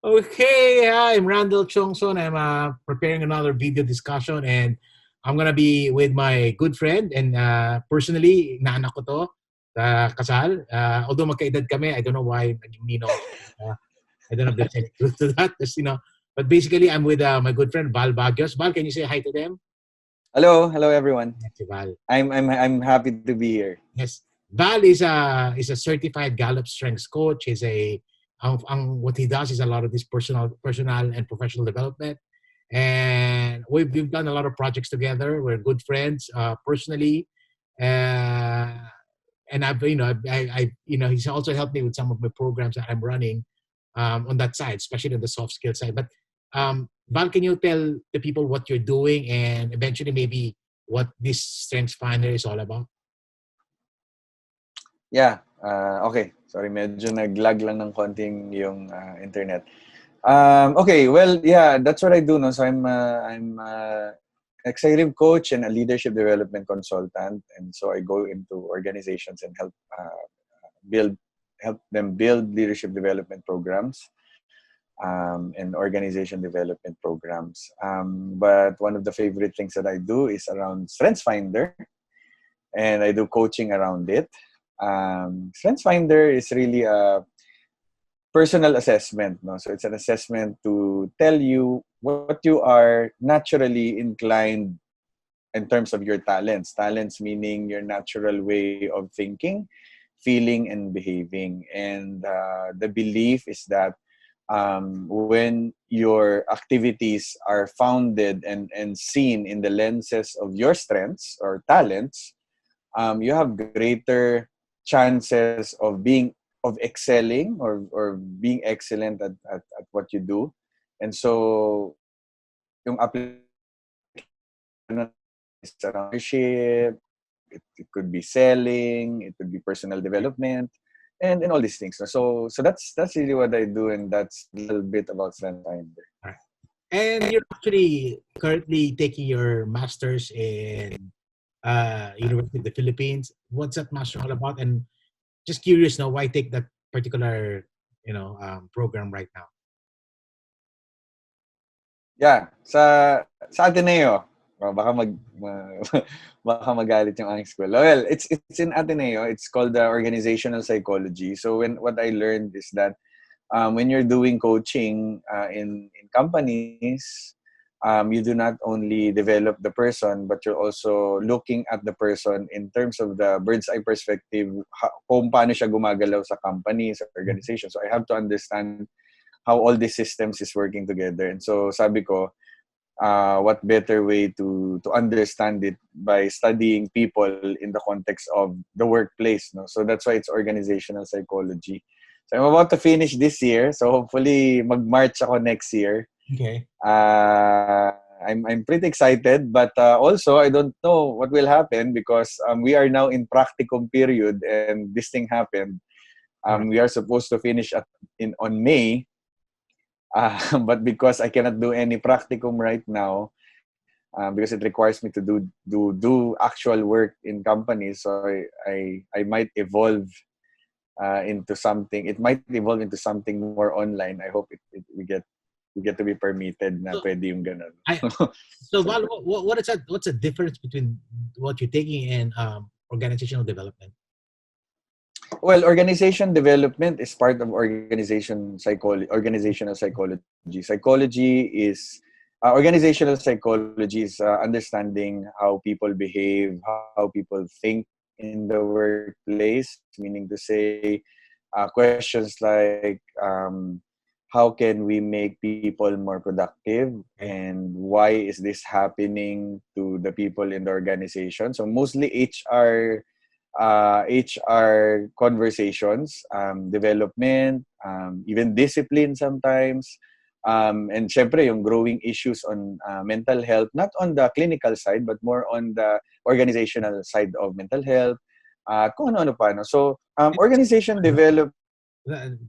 Okay, I'm Randall Chongson. I'm preparing another video discussion, and I'm gonna be with my good friend and personally, naanak ko to, kasal. Although magkaedad kami, I don't know why naging ninong ako. I don't know if there's any truth to that. Just, but basically, I'm with my good friend Val Baguios. Val, can you say hi to them? Hello everyone. Yes, si Val. I'm happy to be here. Yes, Val is a certified Gallup Strengths coach. He's what he does is a lot of this personal and professional development, and we've done a lot of projects together. We're good friends personally, uh, and he's also helped me with some of my programs that I'm running on that side, especially on the soft skill side. But Val, can you tell the people what you're doing and eventually maybe what this Strengths Finder is all about? Yeah. Okay. Sorry, medyo nag-lag lang ng konting yung internet. Okay. Well, yeah, that's what I do. No? So I'm executive coach and a leadership development consultant, and so I go into organizations and help them build leadership development programs and organization development programs. But one of the favorite things that I do is around Strengths Finder, and I do coaching around it. Strengths Finder is really a personal assessment. No? So it's an assessment to tell you what you are naturally inclined in terms of your talents. Talents meaning your natural way of thinking, feeling, and behaving. And the belief is that when your activities are founded and seen in the lenses of your strengths or talents, you have greater chances of excelling or being excellent at what you do. And so yung application is around leadership, it could be selling, it could be personal development, and all these things. So that's really what I do, and that's a little bit about Strengths Finder. Right. And you're actually currently taking your master's in University of the Philippines. What's that master all about? And just curious now, why take that particular program right now? Yeah, sa Ateneo. Baka baka magalit yung aking school. Well, it's in Ateneo. It's called the organizational psychology. So what I learned is that when you're doing coaching in companies, you do not only develop the person, but you're also looking at the person in terms of the bird's eye perspective, kung paano siya gumagalaw sa company, sa organization. So I have to understand how all these systems is working together. And so sabi ko, what better way to understand it by studying people in the context of the workplace. No? So that's why it's organizational psychology. So I'm about to finish this year. So hopefully mag-March ako next year. Okay. I'm pretty excited, but also I don't know what will happen because we are now in practicum period and this thing happened. We are supposed to finish on May. But because I cannot do any practicum right now, because it requires me to do actual work in companies, so I might evolve into something. It might evolve into something more online. I hope we get to be permitted na pwede yung ganun. So Val, what's the difference between what you're taking and organizational development? Well, organization development is part of organizational psychology. Organizational psychology is understanding how people behave, how people think in the workplace, meaning to say questions like how can we make people more productive and why is this happening to the people in the organization. So mostly HR conversations, development, even discipline sometimes, and syempre yung growing issues on mental health, not on the clinical side but more on the organizational side of mental health, kung ano pa. No? So organization develop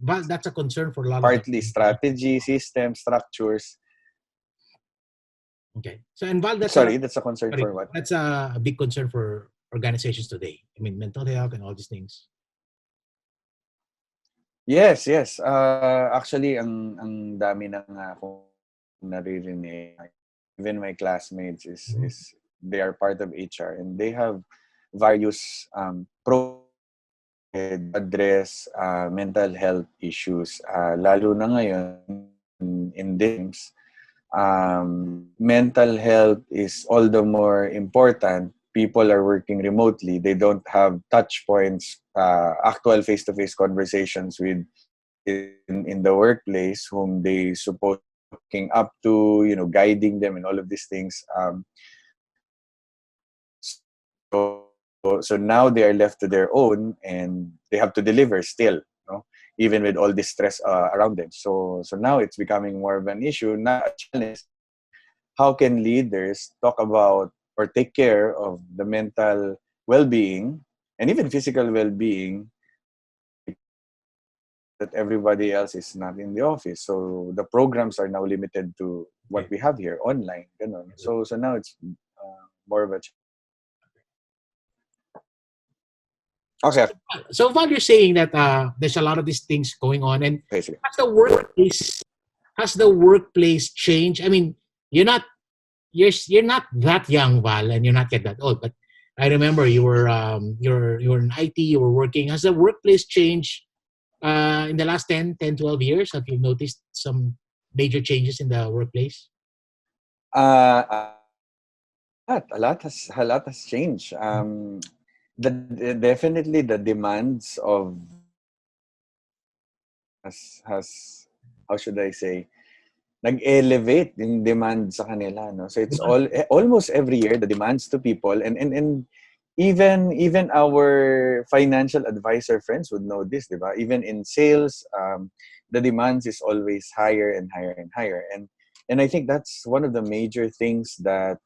that's a concern for a lot partly of strategy, system, structures. Okay. So and Val, that's a concern for what? That's a big concern for organizations today. I mean, mental health and all these things. Yes, yes. Actually, ang dami na nga akong naririnig. Even my classmates Mhm. is they are part of HR and they have various to address mental health issues. Lalo na ngayon in this mental health is all the more important. People are working remotely. They don't have touch points, actual face-to-face conversations with in the workplace whom they supposed looking up to, guiding them and all of these things. So now they are left to their own and they have to deliver still, even with all this stress around them. So now it's becoming more of an issue, not a challenge. How can leaders talk about or take care of the mental well-being and even physical well-being that everybody else is not in the office? So the programs are now limited to what Okay. we have here online. Ganun. So now it's more of a So, okay. so Val, you're saying that there's a lot of these things going on, and Okay, sige. has the workplace has the workplace changed? I mean, you're not you're not that young, Val, and you're not yet that old. But I remember you were in IT, you were working. Has the workplace changed in the last 12 years? Have you noticed some major changes in the workplace? Uh, a lot has changed. Definitely the demands of has how should I say, nag-elevate yung demand sa kanila, no? So it's almost every year the demands to people, and even our financial advisor friends would know this, di ba? Even in sales, the demands is always higher and higher and higher, and I think that's one of the major things that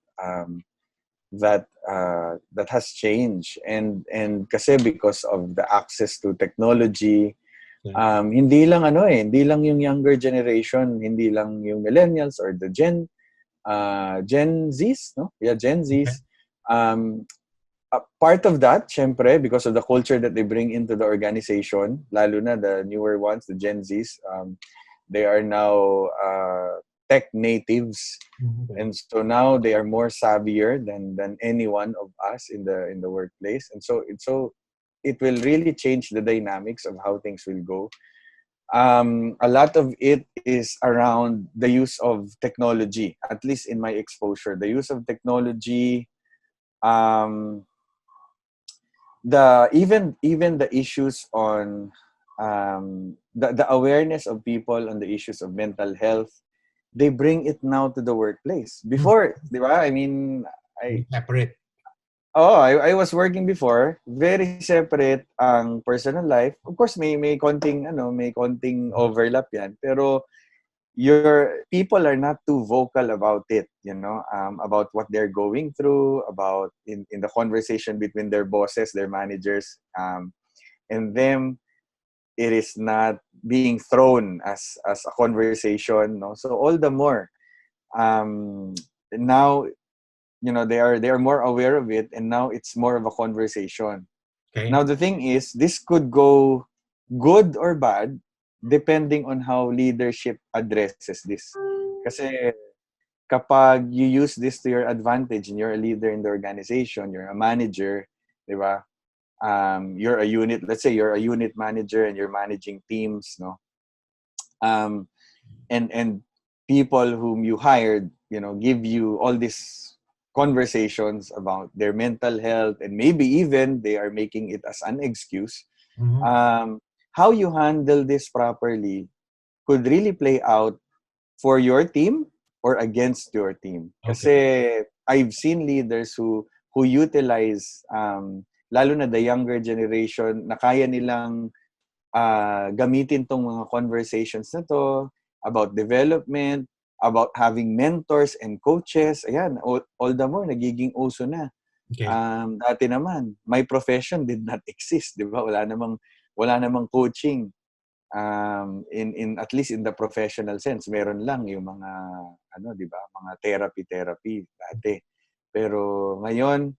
has changed, and kasi because of the access to technology. Okay. Hindi lang yung younger generation, hindi lang yung millennials or the Gen Zs, no? Yeah, Gen Okay. Zs. Um, Part of that, syempre, because of the culture that they bring into the organization, lalo na the newer ones, the Gen Zs, they are now tech natives, Okay. and so now they are more savvier than any one of us in the workplace, and so it will really change the dynamics of how things will go. A lot of it is around the use of technology, at least in my exposure. The use of technology, um, even the issues on the awareness of people on the issues of mental health, they bring it now to the workplace. Before, di ba? I mean, I Separate. I was working before, very separate ang personal life. Of course, may konting overlap 'yan, pero your people are not too vocal about it, about what they're going through, about in the conversation between their bosses, their managers, and them. It is not being thrown as a conversation, no. So all the more, now they are more aware of it, and now it's more of a conversation. Okay. Now the thing is, this could go good or bad depending on how leadership addresses this. Kasi kapag you use this to your advantage and you're a leader in the organization, you're a manager, di ba? You're a unit, let's say you're a unit manager and you're managing teams, no? Um, and people whom you hired, give you all these conversations about their mental health, and maybe even they are making it as an excuse. Mhm. um, how you handle this properly could really play out for your team or against your team. Okay. Kasi I've seen leaders who utilize, lalo na the younger generation, na kaya nilang gamitin tong mga conversations na to about development, about having mentors and coaches. Ayan, all the more, nagiging uso na. Okay. Dati naman, my profession did not exist, di ba? Wala namang coaching. In at least in the professional sense, meron lang yung mga di ba, mga therapy dati. Pero ngayon,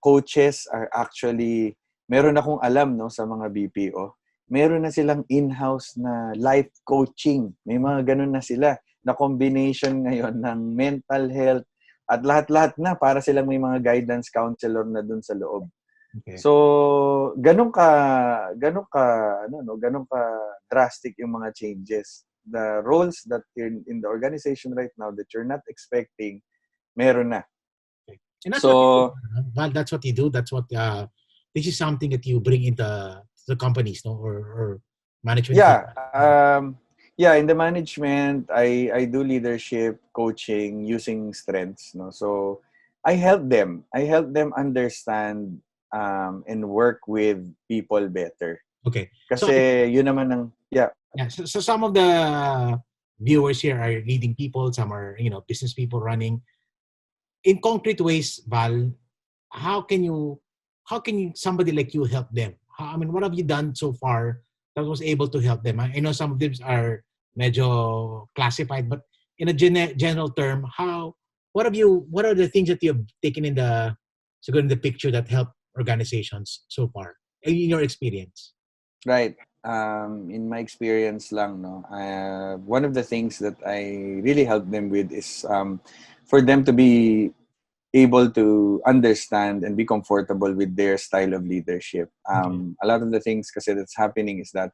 coaches are actually, meron akong alam, no, sa mga BPO. meron na silang in-house na life coaching. May mga ganun na sila na combination ngayon ng mental health at lahat-lahat na para silang may mga guidance counselor na dun sa loob. Okay. So, ganun ka drastic yung mga changes. The roles that in the organization right now that you're not expecting, meron na. Okay. And that's So, what you do. Well, that's what you do. That's what this is something that you bring into the companies, no, or management team. Yeah, in the management, I do leadership coaching using strengths, no. So, I help them understand and work with people better. Okay. So Kasi yun naman ang yeah. So some of the viewers here are leading people. Some are business people running. In concrete ways, Val, how can somebody like you help them? I mean, what have you done so far that was able to help them? I know some of them are medyo classified, but in a general term, what are the things that you've taken in the picture that help organizations so far in your experience? Right. In my experience lang, no, one of the things that I really help them with is for them to be able to understand and be comfortable with their style of leadership. A lot of the things kasi that's happening is that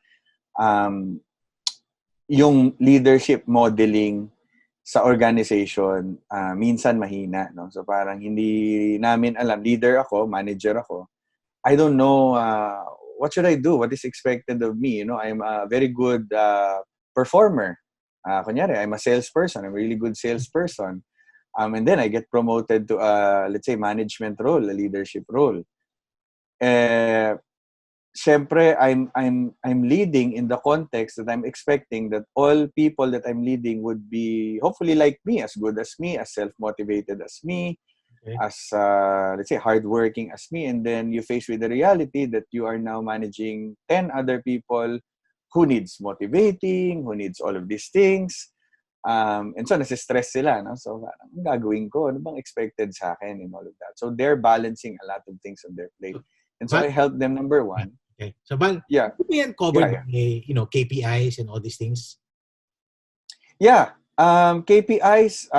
yung leadership modeling sa organization minsan mahina, no? So parang hindi namin alam, leader ako, manager ako. I don't know what should I do? What is expected of me? I'm a very good performer. Kunyari, I'm a salesperson. I'm a really good salesperson. And then I get promoted to let's say management role, a leadership role. Syempre, I'm leading in the context that I'm expecting that all people that I'm leading would be hopefully like me, as good as me, as self-motivated as me, as let's say hardworking as me. And then you face with the reality that you are now managing 10 other people who needs motivating, who needs all of these things. And so nasistress sila, no? So ang gagawin ko, ano bang expected sa akin and all of that. So they're balancing a lot of things on their plate. And so I help them, number one. Okay. So Val, yeah. covered by KPIs and all these things? Yeah. KPIs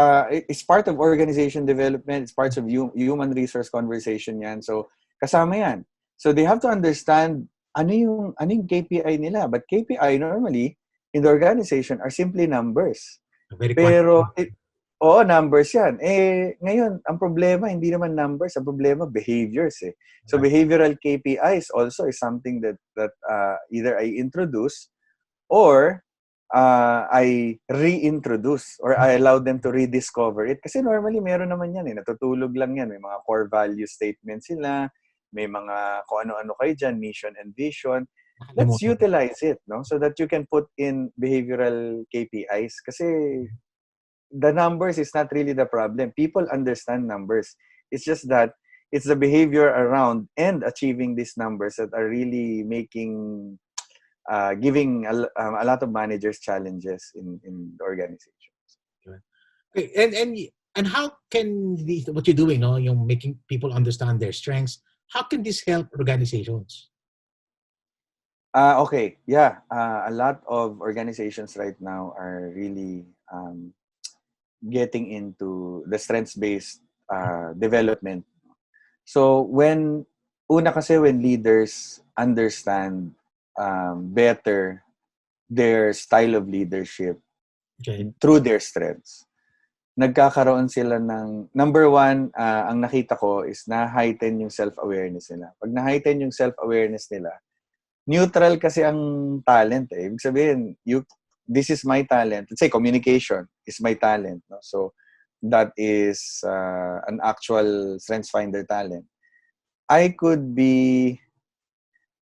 is part of organization development. It's part of human resource conversation yan. So kasama yan. So they have to understand ano yung KPI nila. But KPI normally in the organization are simply numbers. Pero numbers yan. Ngayon, ang problema, hindi naman numbers. Ang problema, behaviors. So, behavioral KPIs also is something that either I introduce or I reintroduce or I allow them to rediscover it. Kasi normally, meron naman yan. Natutulog lang yan. May mga core value statements sila. May mga kung ano-ano kayo dyan, mission and vision. Let's utilize it, no? So that you can put in behavioral KPIs. Kasi the numbers is not really the problem. People understand numbers. It's just that it's the behavior around and achieving these numbers that are really making, giving a lot of managers challenges in the organizations. Okay. And how can what you're doing, yung making people understand their strengths, how can this help organizations? Okay. Yeah. A lot of organizations right now are really getting into the strengths-based development. So when leaders understand better their style of leadership through their strengths, nagkakaroon sila ng, number one, ang nakita ko is na-heighten yung self-awareness nila. Pag na-heighten yung self-awareness nila, neutral kasi ang talent. Ibig sabihin, this is my talent. Let's say communication is my talent. No? So that is an actual strengths finder talent. I could be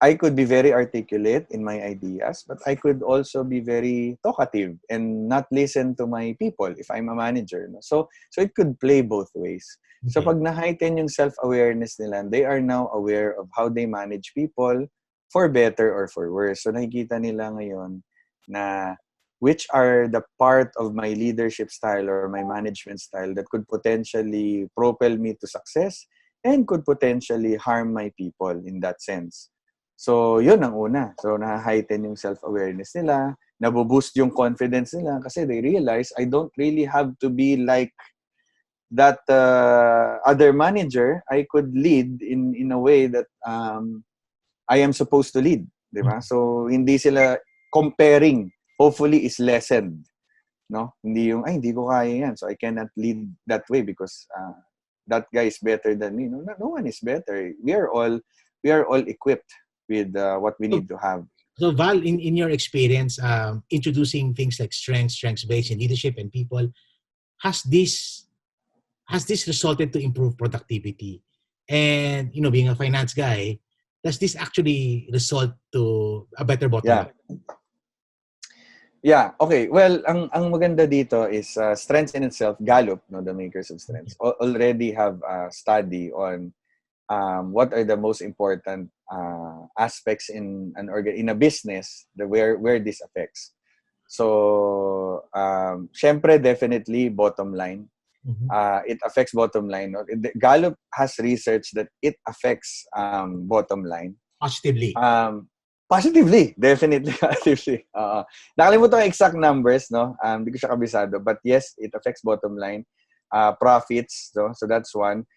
very articulate in my ideas, but I could also be very talkative and not listen to my people if I'm a manager. No? So it could play both ways. Okay. So pag na-heighten yung self-awareness nila, they are now aware of how they manage people for better or for worse. So nakikita nila ngayon na which are the part of my leadership style or my management style that could potentially propel me to success and could potentially harm my people in that sense. So, yun ang una. So, na-heighten yung self-awareness nila, naboboost yung confidence nila kasi they realize I don't really have to be like that other manager. I could lead in a way that I am supposed to lead, di ba? So hindi sila comparing, hopefully is lessened, no? Hindi yung ay hindi ko kaya yan, so I cannot lead that way because that guy is better than me. No one is better. We are all equipped with what we need to have. So Val, in your experience introducing things like strengths-based in leadership and people, has this resulted to improve productivity? And being a finance guy, does this actually result to a better bottom line? Yeah. Okay. Well, ang maganda dito is Strengths in itself. Gallup, the makers of Strengths, already have a study on what are the most important aspects in a business where this affects. So, syempre, definitely bottom line. It affects bottom line. No? Gallup has research that it affects bottom line. Positively. Positively. Definitely positively. Nakalimutan ko exact numbers, no? Hindi ko siya kabisado. But yes, it affects bottom line. Profits, no? So that's one.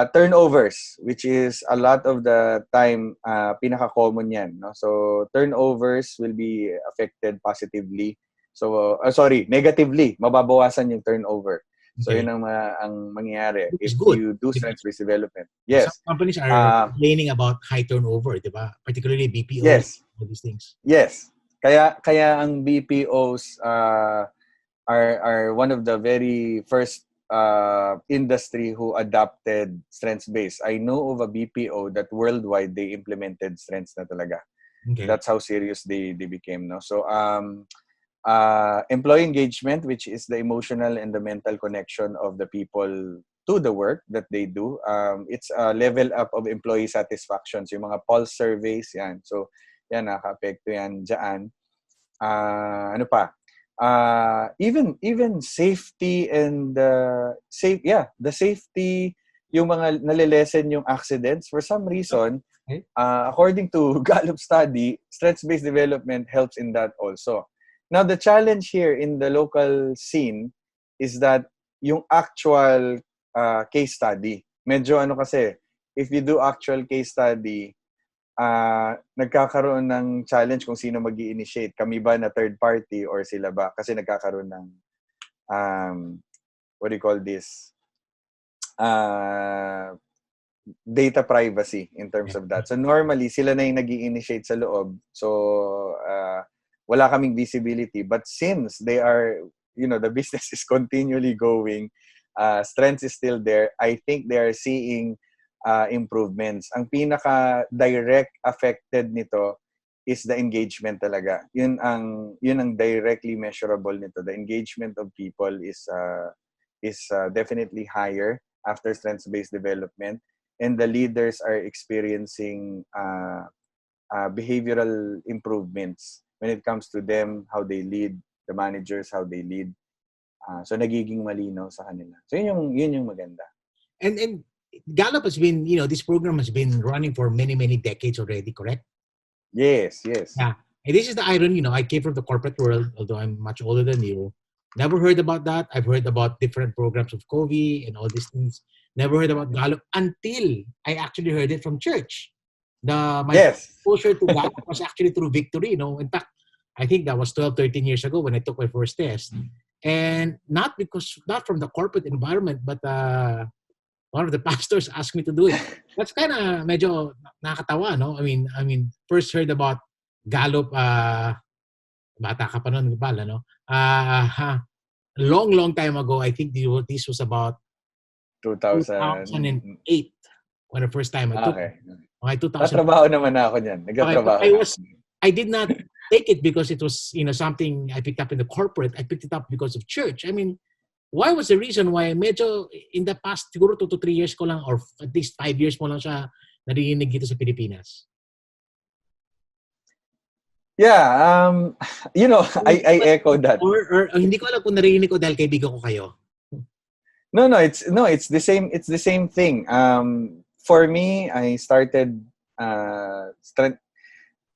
Turnovers, which is a lot of the time pinaka-common yan, no? So turnovers will be affected positively. So negatively, mababawasan yung turnover. So yun ang mangyayari if you do strengths-based development. Yes. Some companies are complaining about high turnover, diba? Particularly BPOs. Yes. All these things. Yes. Kaya ang BPOs are one of the very first industry who adopted strengths-based. I know of a BPO that worldwide they implemented strengths na talaga. Okay. That's how serious they became, no? So employee engagement, which is the emotional and the mental connection of the people to the work that they do. It's a level up of employee satisfaction. So yung mga pulse surveys, yan. So yan, nakaka-apekto yan dyan. Ano pa? Even safety and the safety, yung mga nalilesen yung accidents for some reason. According to Gallup study, strengths-based development helps in that also. Now, the challenge here in the local scene is that yung actual case study, medyo kasi, if you do actual case study, nagkakaroon ng challenge kung sino mag-i-initiate. Kami ba na third party or sila ba? Kasi nagkakaroon ng, what do you call this? Data privacy in terms of that. So normally, sila na yung nag-i-initiate sa loob. So, wala kaming visibility. But since they are, the business is continually going, strength is still there, I think they are seeing improvements. Ang pinaka-direct affected nito is the engagement talaga. Yun ang directly measurable nito. The engagement of people is definitely higher after strengths-based development. And the leaders are experiencing behavioral improvements when it comes to them, how they lead, the managers, how they lead. So nagiging malinaw sa kanila. So yun yung maganda. And Gallup has been, this program has been running for many, many decades already, correct? Yes. Yeah. And this is the irony, I came from the corporate world, although I'm much older than you. Never heard about that. I've heard about different programs of COVID and all these things. Never heard about Gallup until I actually heard it from church. My exposure to Gallup was actually through Victory. In fact, I think that was 12, 13 years ago when I took my first test. And not from the corporate environment, but one of the pastors asked me to do it. That's kind of medyo nakakatawa, no? I mean, first heard about Gallup, bata ka pa nun, pala, no? Long time ago. I think this was about 2008 when the first time I took it. Okay, 2000. Natrabaho naman ako niyan. Nagtatrabaho. I did not take it because it was, something I picked up in the corporate. I picked it up because of church. I mean, why was the reason why medyo in the past siguro 2 to 3 years ko lang or at least 5 years mo lang siya narinig dito sa Pilipinas? Yeah, I echo that. Or hindi ko alam kung narinig ko dahil kaibigan ko kayo. No, it's the same. It's the same thing. For me, I started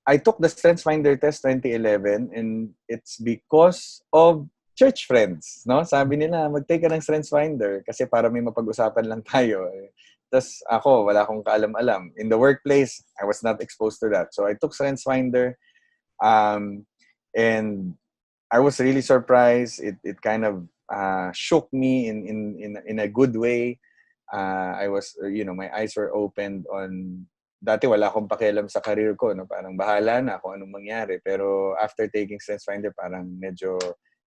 I took the Strengths Finder test 2011 and it's because of church friends, no? Sabi nila, mag-take ka ng Strengths Finder kasi para may mapag-usapan lang tayo. Tapos ako, wala akong kaalam-alam. In the workplace, I was not exposed to that. So I took Strengths Finder and I was really surprised. It kind of shook me in a good way. I was, my eyes were opened on, dati wala akong pakialam sa career ko, no? Parang bahala na kung anong mangyari. Pero after taking Strengths Finder, parang medyo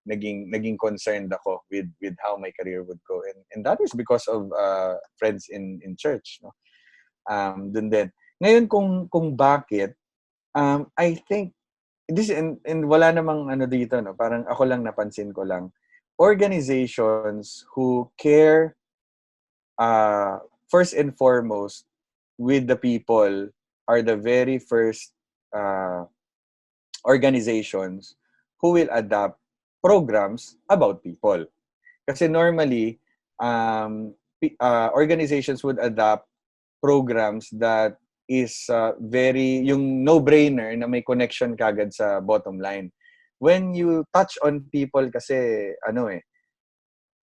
naging concerned ako with how my career would go. And that was because of friends in church, no? Dun din. Ngayon kung bakit, I think this and wala namang ano dito, no? Parang ako lang napansin ko lang. Organizations who care first and foremost with the people are the very first organizations who will adopt programs about people. Kasi normally, organizations would adopt programs that is very, yung no-brainer na may connection kagad sa bottom line. When you touch on people kasi,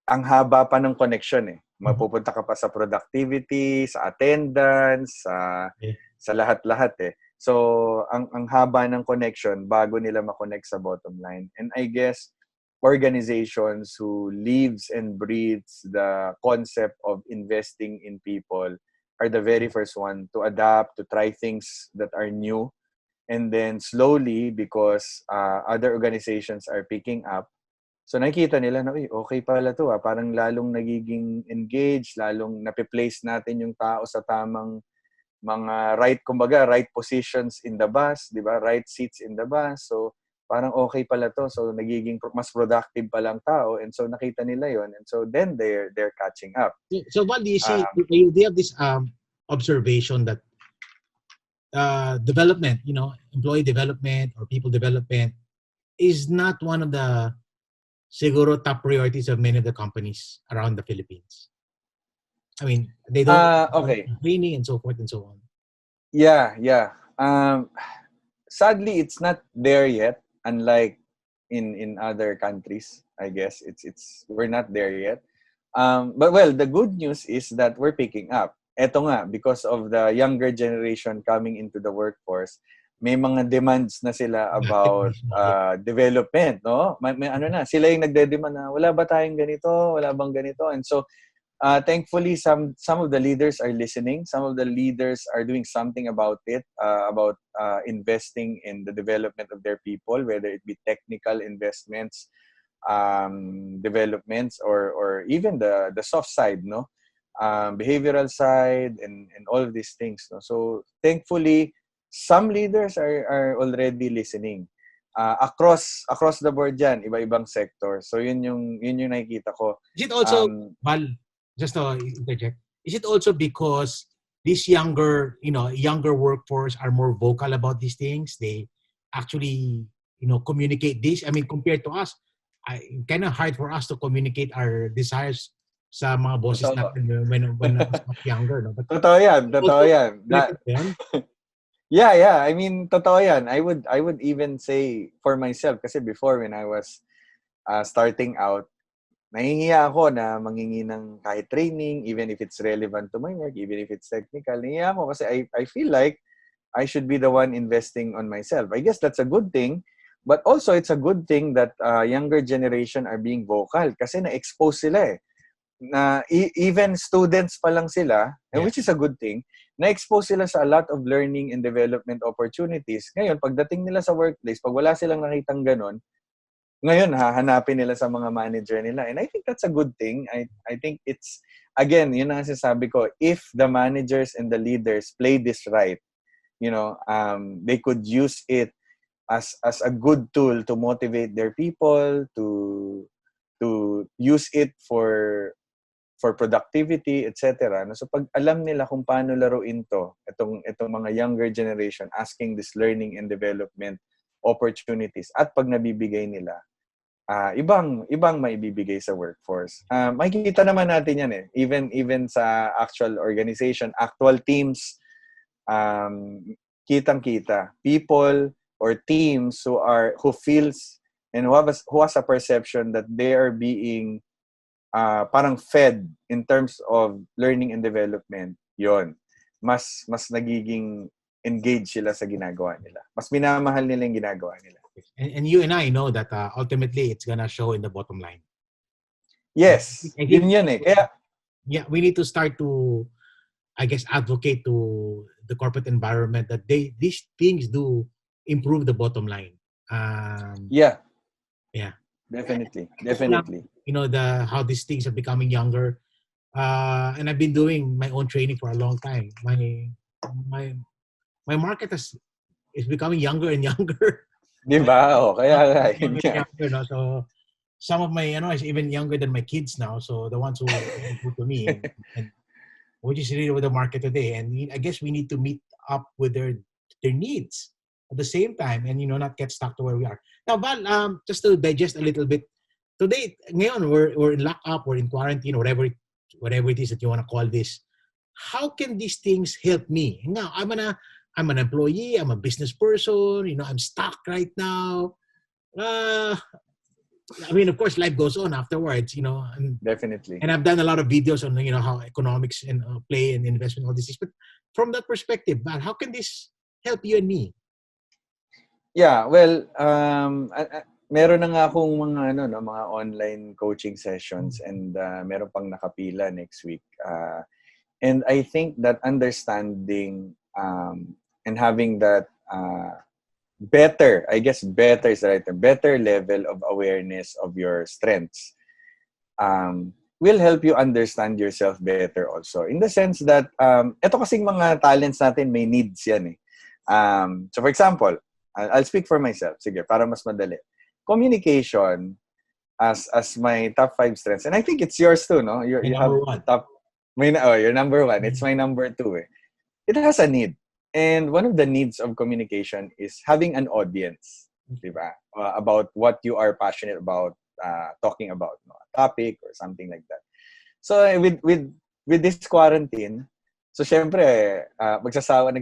ang haba pa ng connection eh. Mapupunta ka pa sa productivity, sa attendance, sa lahat-lahat eh. So, ang haba ng connection bago nila ma-connect sa bottom line. And I guess, organizations who lives and breathes the concept of investing in people are the very first one to adapt, to try things that are new. And then slowly, because other organizations are picking up, so nakikita nila na, okay pala to parang lalong nagiging engaged, lalong nape-place natin yung tao sa tamang mga right positions in the bus, di ba? Right seats in the bus. So parang okay pala to. So nagiging mas productive pa lang tao. And so nakita nila yon. And so then they're catching up. So what do you see? Do you have this observation that development, employee development or people development is not one of the siguro top priorities of many of the companies around the Philippines? I mean, they don't training and so forth and so on. Yeah. Sadly, it's not there yet. Unlike in other countries, I guess we're not there yet. But well, the good news is that we're picking up. Eto nga, because of the younger generation coming into the workforce, may mga demands na sila about development, no? May sila yung nagde-demand na wala ba tayong ganito, wala bang ganito. And so thankfully some of the leaders are listening. Some of the leaders are doing something about it, about investing in the development of their people, whether it be technical investments, developments, or even the soft side, no? Behavioral side and all of these things, no? So thankfully some leaders are already listening across the board dyan, iba-ibang sector. So yun yung nakikita ko. Is it also Val, just to interject, is it also because this younger workforce are more vocal about these things? They actually communicate this. I mean, compared to us, kind of hard for us to communicate our desires sa mga bosses natin when I was younger, no? But totoo yan. Yeah. I mean, totoo yan. I would even say for myself, kasi before when I was starting out, nahihiya ako na mangingi ng kahit training, even if it's relevant to my work, even if it's technical. Nahihiya ako kasi I feel like I should be the one investing on myself. I guess that's a good thing, but also it's a good thing that younger generation are being vocal kasi na-expose sila eh. Na even students pa lang sila, and which is a good thing, na-expose sila sa a lot of learning and development opportunities. Ngayon, pagdating nila sa workplace, pag wala silang nakitang ganon, ngayon, hahanapin nila sa mga manager nila. And I think that's a good thing. I think it's, again, yun ang sinasabi ko, if the managers and the leaders play this right, they could use it as a good tool to motivate their people, to use it for productivity, etc. So pag alam nila kung paano laruin itong mga younger generation asking this learning and development opportunities at pag nabibigay nila, ibang maibibigay sa workforce. Makikita naman natin yan eh. Even sa actual organization, actual teams, kitang-kita. People or teams who feels and who has a perception that they are being parang fed in terms of learning and development, yon mas nagiging engaged sila sa ginagawa nila. Mas minamahal nila yung ginagawa nila. And you and I know that ultimately it's gonna show in the bottom line. Yes, I think yun eh. Kaya, yeah, we need to start to, I guess, advocate to the corporate environment that these things do improve the bottom line. yeah, Definitely. definitely. You know, how these things are becoming younger. And I've been doing my own training for a long time. My market is becoming younger and younger. Di ba? Kaya yun nga. Younger, no? So some of my, is even younger than my kids now. So the ones who go to me, and which is really with the market today. And I guess we need to meet up with their needs at the same time, and not get stuck to where we are. Now, Val, just to digest a little bit, today, ngayon, we're in lock-up, we're in quarantine, whatever it is that you want to call this. How can these things help me? Now, I'm an employee, I'm a business person, I'm stuck right now. I mean, of course, life goes on afterwards, Definitely. And I've done a lot of videos on, how economics and play and investment, all these things. But from that perspective, Val, how can this help you and me? Yeah, well, meron na nga akong mga online coaching sessions and meron pang nakapila next week. And I think that understanding and having that better is the right term, better level of awareness of your strengths will help you understand yourself better also. In the sense that, ito kasing mga talents natin, may needs yan eh. So for example, I'll speak for myself. Sige, para mas madali. Communication as my top 5 strengths. And I think it's yours too, no? You have one. Your number 1. It's my number 2 eh. It has a need. And one of the needs of communication is having an audience, diba? About what you are passionate about talking about, a topic or something like that. So with this quarantine, so syempre, nagsasawa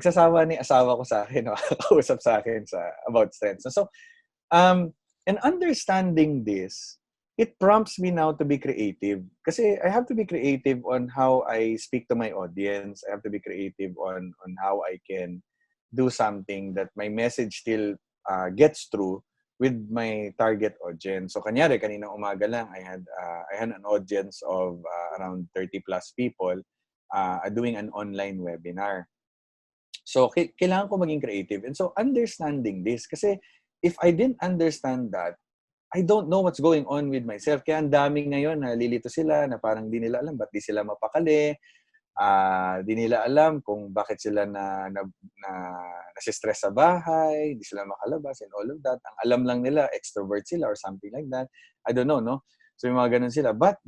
ni asawa ko sa akin, kausap sa akin about strengths. So and understanding this, it prompts me now to be creative. Kasi I have to be creative on how I speak to my audience. I have to be creative on how I can do something that my message still gets through with my target audience. So kanyari, kanina umaga lang, I had an audience of around 30 plus people doing an online webinar. So kailangan ko maging creative. And so understanding this, kasi if I didn't understand that, I don't know what's going on with myself. Kaya ang daming ngayon nalilito sila na parang di nila alam ba't di sila mapakali. Di nila alam kung bakit sila nasistress sa bahay, di sila makalabas and all of that. Ang alam lang nila, extrovert sila or something like that. I don't know, no? So yung mga ganun sila. But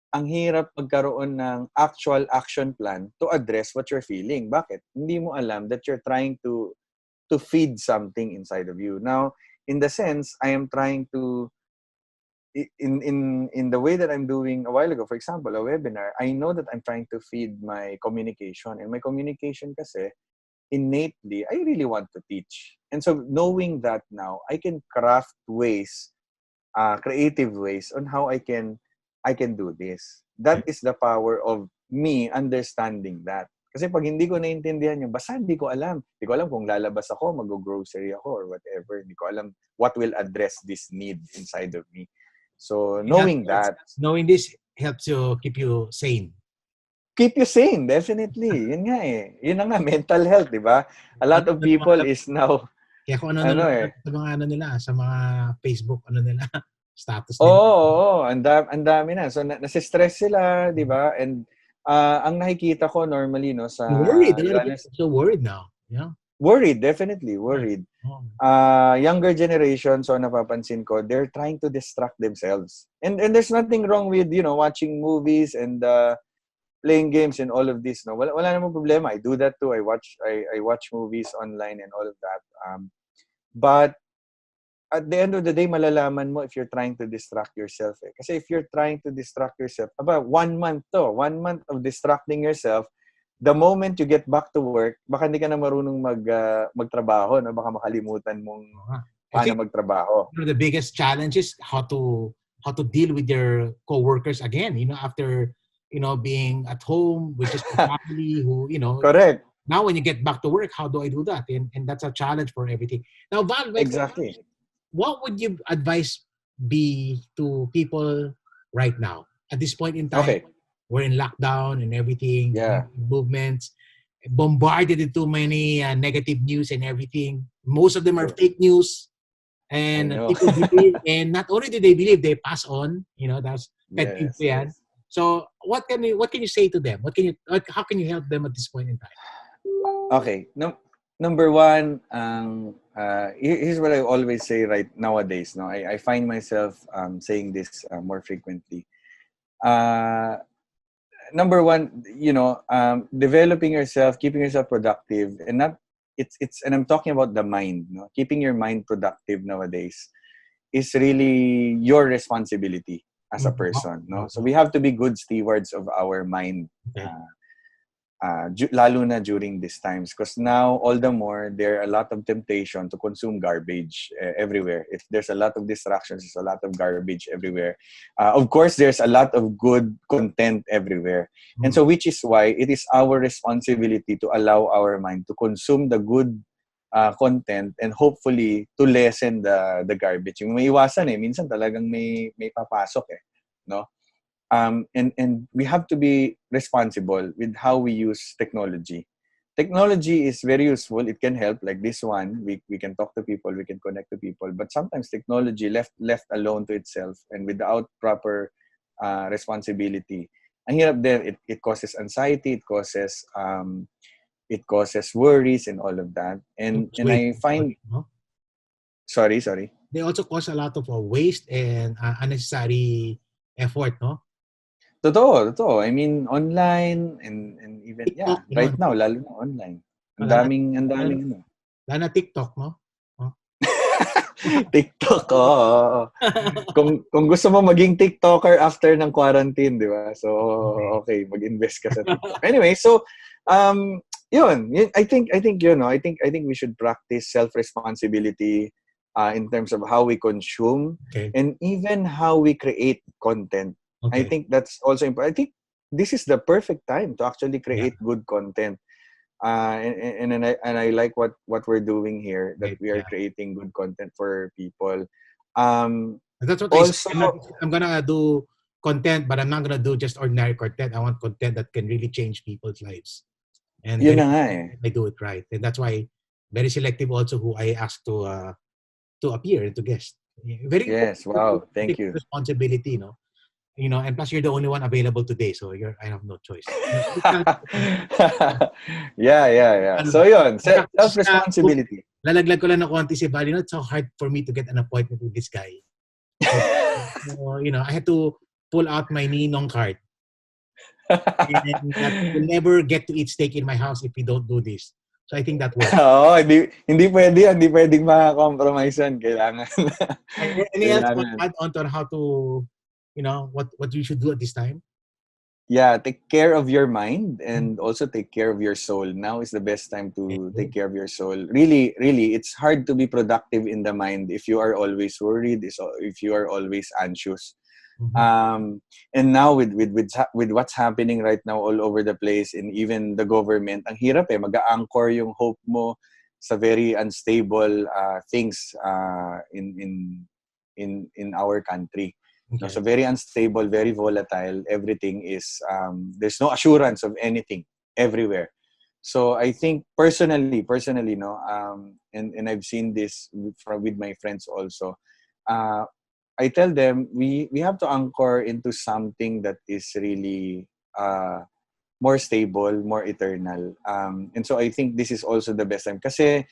ang hirap magkaroon ng actual action plan to address what you're feeling. Bakit? Hindi mo alam that you're trying to feed something inside of you. Now, in the sense, I am trying to, in the way that I'm doing a while ago, for example, a webinar, I know that I'm trying to feed my communication. And my communication kasi, innately, I really want to teach. And so, knowing that now, I can craft ways, creative ways on how I can do this. That is the power of me understanding that. Kasi pag hindi ko naintindihan yung, basta hindi ko alam. Hindi ko alam kung lalabas ako, mag-grocery ako or whatever. Hindi ko alam what will address this need inside of me. So, knowing this helps you keep you sane. Keep you sane, definitely. Yun nga eh. Yun na nga, mental health, di ba? A lot of people is now... Kaya kung sa mga Facebook, status nila. Oo. Ang dami na. So, nasistress sila, di ba? And ang nakikita ko normally, no, sa... Worried. A lot of people are so worried now. Yeah. Worried, definitely. Worried. Younger generation, so napapansin ko, they're trying to distract themselves. And there's nothing wrong with, watching movies and playing games and all of this. No? Wala namang problema. I do that too. I watch movies online and all of that. But at the end of the day, malalaman mo if you're trying to distract yourself. Eh. Kasi if you're trying to distract yourself, 1 month of distracting yourself, the moment you get back to work, baka hindi ka na marunong magtrabaho, no? Baka makalimutan mong I paano think magtrabaho. the biggest challenge is how to deal with your coworkers again, after being at home with just the family who, Correct. now when you get back to work, how do I do that? And that's a challenge for everything. Now, Val, Exactly. what would you advise be to people right now at this point in time? Okay. We're in lockdown and everything, Yeah. movements, bombarded with too many negative news and everything. Most of them are True. fake news, I and know. people believe. And not only do they believe, they pass on. That's pet peeve Yes, ko yan. yes. So what can you say to them? How can you help them at this point in time? Okay. Number one, here's what I always say right nowadays. No, I find myself saying this more frequently. Number one, developing yourself, keeping yourself productive, and not it's and I'm talking about the mind. No, keeping your mind productive nowadays is really your responsibility as a person. No, so we have to be good stewards of our mind. Okay. Lalo na during these times, because now all the more there are a lot of temptation to consume garbage everywhere. If there's a lot of distractions, there's a lot of garbage everywhere. Of course, there's a lot of good content everywhere, and so which is why it is our responsibility to allow our mind to consume the good content and hopefully to lessen the garbage. Yung may iwasan minsan talagang may papasok no. And we have to be responsible with how we use technology. Technology is very useful. It can help, like this one. We can talk to people, we can connect to people. But sometimes technology left alone to itself and without proper responsibility, ang hirap din. It causes anxiety. It causes worries and all of that. And I find, sorry. They also cause a lot of waste and unnecessary effort, no? Totoo. I mean, online and even, TikTok, right now, lalo na online. Ang Lalo daming ano. na TikTok, no? TikTok, oo. Kung gusto mo maging TikToker after ng quarantine, di ba? So, okay, mag-invest ka sa TikTok. Anyway, so, yun. I think yun, no? I think we should practice self-responsibility in terms of how we consume and even how we create content. I think that's also important. I think this is the perfect time to actually create good content. And I like what we're doing here, that we are creating good content for people. That's what Also, I'm gonna do content, but I'm not gonna do just ordinary content. I want content that can really change people's lives. And yun na nga I do it right. And that's why very selective also who I ask to appear and to guest. Very yes, wow, thank you. responsibility, no? And plus you're the only one available today, so I have no choice. Yeah. So yun, self-responsibility. Lalaglag ko lang ng konti si Val. It's so hard for me to get an appointment with this guy. So, I had to pull out my ninong card. And that will never get to eat steak in my house if we don't do this. So I think that works. Oo, hindi pwedeng maka-compromise yan. Kailangan. Any else to add on to how to, what you should do at this time? Yeah, take care of your mind and also take care of your soul. Now is the best time to take care of your soul. Really, it's hard to be productive in the mind if you are always worried, if you are always anxious. And now with what's happening right now all over the place, and even the government, ang hirap mag-anchor yung hope mo sa very unstable things in our country. Okay. So very unstable, very volatile. Everything is there's no assurance of anything everywhere. So I think personally, no, and I've seen this with my friends also. I tell them we have to anchor into something that is really more stable, more eternal. And so I think this is also the best time. Kasi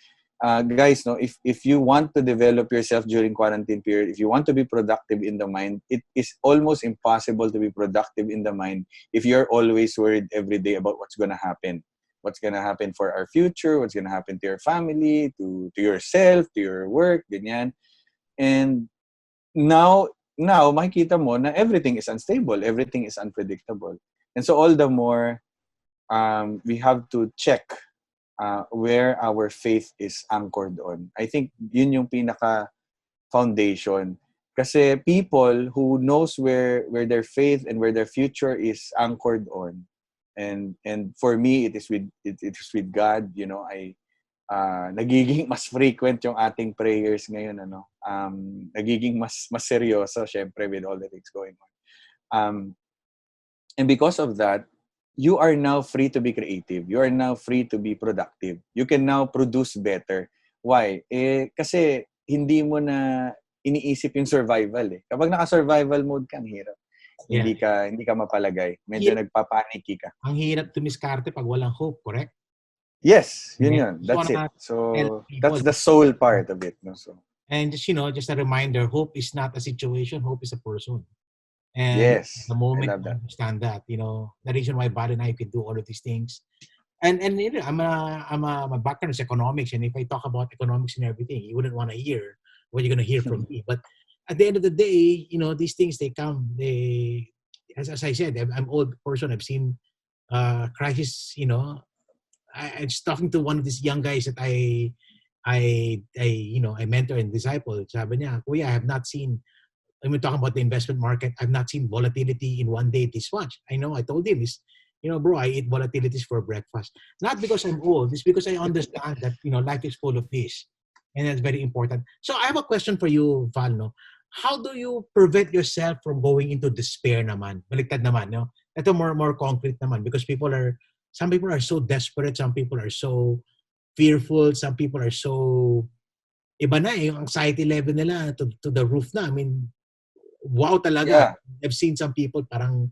guys, no, if you want to develop yourself during quarantine period, if you want to be productive in the mind, it is almost impossible to be productive in the mind if you're always worried every day about what's going to happen. What's going to happen for our future, what's going to happen to your family, to yourself, to your work, ganyan. And now makikita mo na everything is unstable, everything is unpredictable. And so all the more we have to check where our faith is anchored on. I think yun yung pinaka foundation. Kasi people who knows where their faith and where their future is anchored on, and for me it is with God. You know, nagiging mas frequent yung ating prayers ngayon, ano. Nagiging mas seryoso syempre with all the things going on. And because of that, you are now free to be creative. You are now free to be productive. You can now produce better. Why? Kasi hindi mo na iniisip yung survival eh. Kapag naka-survival mode ka, ang hirap. Yeah. Hindi ka mapalagay. Medyo nagpapaniki ka. Ang hirap tumiskarte pag walang hope, correct? Yes, yun. That's it. So, that's the soul part of it. No? So, and just, just a reminder, hope is not a situation, hope is a person. And yes, the moment I love that. understand that, the reason why Bal and I can do all of these things. And my background is economics, and if I talk about economics and everything, you wouldn't want to hear what you're going to hear from me. But at the end of the day, these things, they come. As I said, I'm an old person. I've seen crisis. I'm just talking to one of these young guys that I mentor and disciple. Sabi niya, Kuya, I have not seen. When we're talking about the investment market, I've not seen volatility in one day this much. I know. I told him, bro, I eat volatilities for breakfast. Not because I'm old. It's because I understand that, life is full of this. And that's very important. So I have a question for you, Val. No? How do you prevent yourself from going into despair naman? Baliktad naman, no? Ito more concrete naman, because some people are so desperate. Some people are so fearful. Some people are so, iba na yung anxiety level nila to the roof na. I mean, wow talaga. Yeah. I've seen some people parang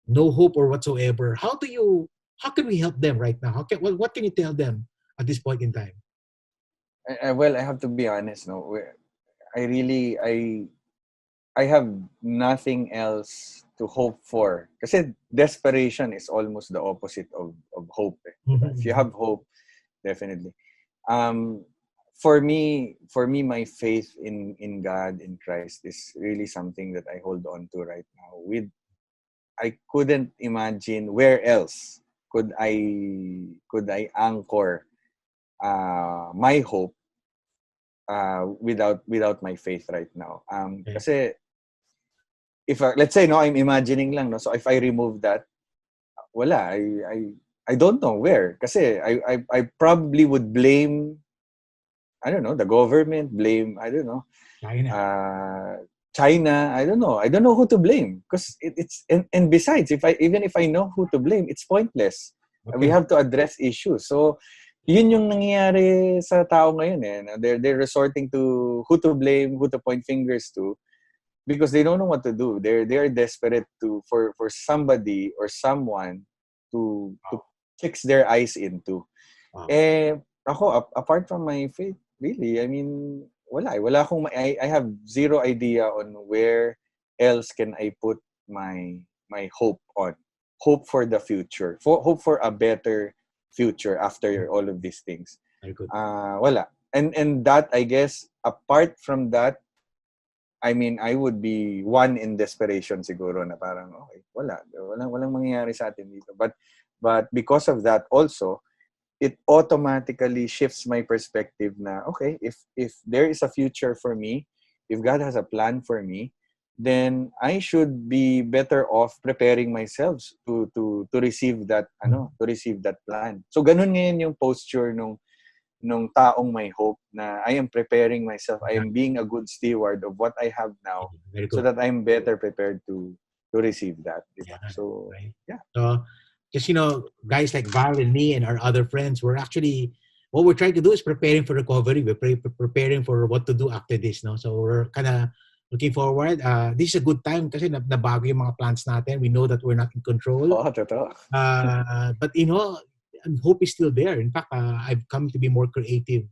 no hope or whatsoever. How can we help them right now? What can you tell them at this point in time? Well, I have to be honest, no. I have nothing else to hope for. Kasi desperation is almost the opposite of hope. Eh. Mm-hmm. If you have hope, definitely. For me, my faith in God, in Christ, is really something that I hold on to right now. I couldn't imagine where else could I anchor my hope without my faith right now. Kasi if let's say I'm imagining lang, no. So if I remove that, wala. I don't know where. Kasi I probably would blame, I don't know, the government, blame, I don't know, China, I don't know who to blame, because it's and besides, even if I know who to blame, it's pointless. Okay. We have to address issues. So yun yung nangyayari sa tao ngayon eh. They're resorting to who to blame, who to point fingers to, because they don't know what to do. They are desperate for somebody or someone to fix their eyes into. Ako, apart from my faith, really, I mean, wala akong, I have zero idea on where else can I put my hope on. Hope for the future. Hope for a better future after all of these things. Very good. Wala. And that, I guess, apart from that, I mean, I would be one in desperation siguro na parang, okay, walang mangyayari sa atin dito. But because of that also, it automatically shifts my perspective na, okay, if there is a future for me, if God has a plan for me, then I should be better off preparing myself to receive that to receive that plan. So ganun ngayon yung posture nung taong may hope na I am preparing myself, I am being a good steward of what I have now so that I'm better prepared to receive that. Yeah, so, right. Yeah. So, just, guys like Val and me and our other friends, what we're trying to do is preparing for recovery. We're preparing for what to do after this, no? So we're kind of looking forward. This is a good time kasi nabago yung mga plans natin. We know that we're not in control. Totoo. But, hope is still there. In fact, I've come to be more creative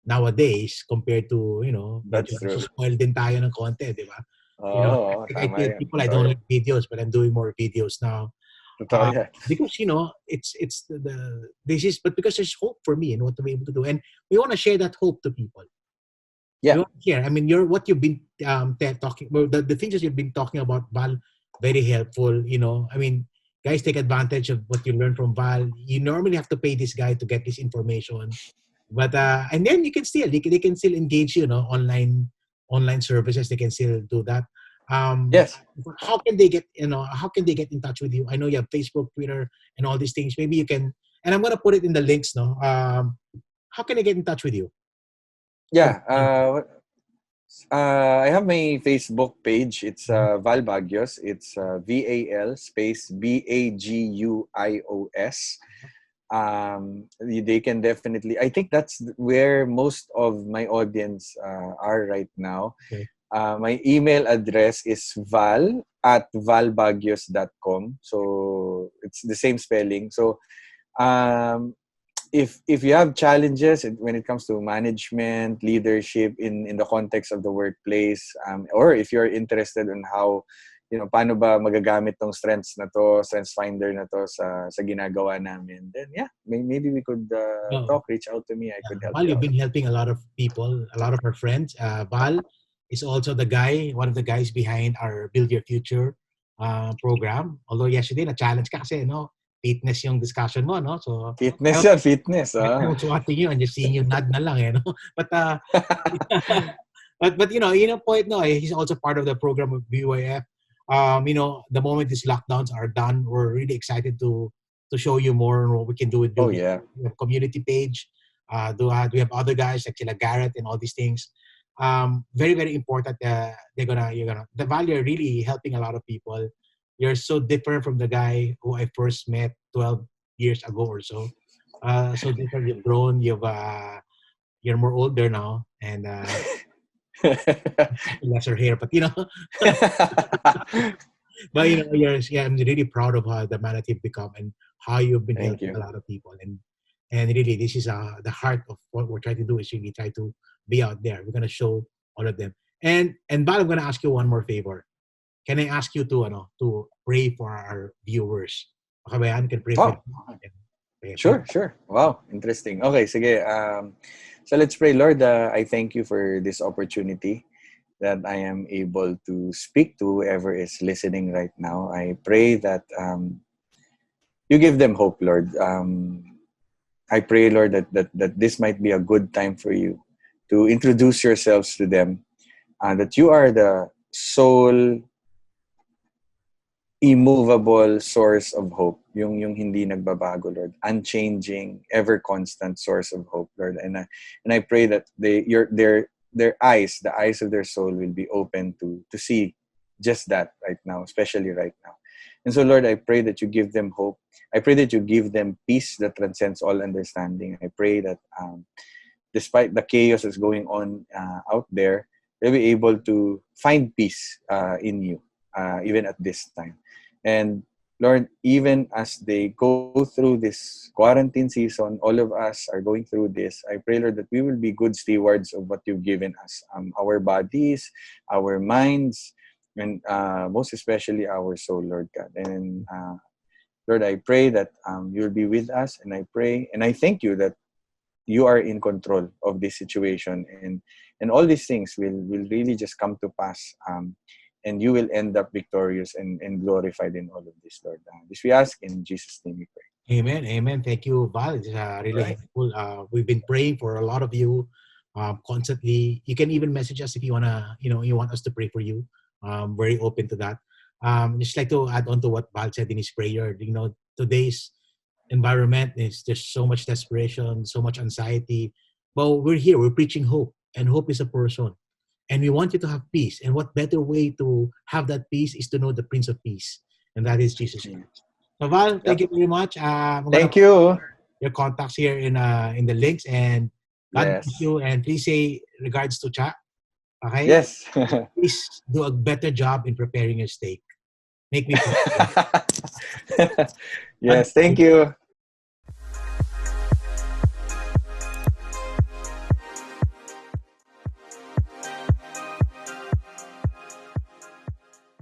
nowadays compared to, That's true. spoiled din tayo ng konti, di ba? I tell people I don't like videos, but I'm doing more videos now. Because it's but because there's hope for me and what to be able to do, and we want to share that hope to people. Yeah. I mean, what you've been talking, the things that you've been talking about, Val, very helpful. I mean, guys, take advantage of what you learn from Val. You normally have to pay this guy to get this information, but and then you can still they can still engage online services. They can still do that. Yes. How can they get how can they get in touch with you? I know you have Facebook, Twitter, and all these things. Maybe you can, and I'm gonna put it in the links. No, how can they get in touch with you? Yeah. I have my Facebook page. It's Val Baguios. It's VAL space BAGUIOS. They can definitely. I think that's where most of my audience are right now. Okay. My email address is val@valbaguios.com. So it's the same spelling. So um, if you have challenges when it comes to management, leadership in the context of the workplace, or if you're interested in how, paano ba magagamit tong strengths na to, strengths finder na to sa ginagawa namin, then yeah, maybe we could talk, reach out to me. I could help Val, you you've out. been helping a lot of people, a lot of our friends. Val is also one of the guys behind our Build Your Future program. Although yesterday, na-challenge ka kasi, fitness yung discussion mo, no? So, Fitness yan, fitness. I was watching you and just seeing you nod na lang, no? But, but point, no, he's also part of the program of BYF. The moment these lockdowns are done, we're really excited to show you more on what we can do with Oh, Build. yeah. We have community page. Do we have other guys like Sila Garrett and all these things? Very, very important. The value are really helping a lot of people. You're so different from the guy who I first met 12 years ago or so. So different. You've grown. You're more older now, and lesser hair. But but I'm really proud of the man that you've become and how you've been Thank helping you. a lot of people. And really, this is the heart of what we're trying to do is really try to be out there. We're gonna show all of them. And Val, I'm gonna ask you one more favor. Can I ask you to pray for our viewers? Okay ba yan? Can pray for Oh, them. Okay, sure. Wow, interesting. Okay, sige. So let's pray. Lord, I thank you for this opportunity that I am able to speak to whoever is listening right now. I pray that you give them hope, Lord. I pray, Lord, that this might be a good time for you to introduce yourselves to them, that you are the sole immovable source of hope, yung hindi nagbabago, Lord, unchanging, ever constant source of hope, Lord. And I pray that their eyes, the eyes of their soul, will be open to see just that right now, especially right now. And so, Lord, I pray that you give them hope. I pray that you give them peace that transcends all understanding. I pray that despite the chaos that's going on out there, they'll be able to find peace in you, even at this time. And Lord, even as they go through this quarantine season, all of us are going through this. I pray, Lord, that we will be good stewards of what you've given us, our bodies, our minds, and most especially our soul, Lord God. And Lord, I pray that you'll be with us, and I pray and I thank you that you are in control of this situation, and all these things will really just come to pass, and you will end up victorious and glorified in all of this, Lord. This we ask in Jesus' name we pray. Amen. Thank you, Val. It's really Right. helpful. We've been praying for a lot of you constantly. You can even message us if you wanna, you want us to pray for you. Very open to that. Just like to add on to what Val said in his prayer. Today's environment is just so much desperation, so much anxiety. But we're here. We're preaching hope, and hope is a person. And we want you to have peace. And what better way to have that peace is to know the Prince of Peace, and that is Jesus Christ. So Val, thank you very much. I'm gonna Thank put you. your contacts here in the links, and God bless Yes. you. And please say regards to Cha. Okay. Yes. Please do a better job in preparing your steak. Make me proud. Yes. Thank you.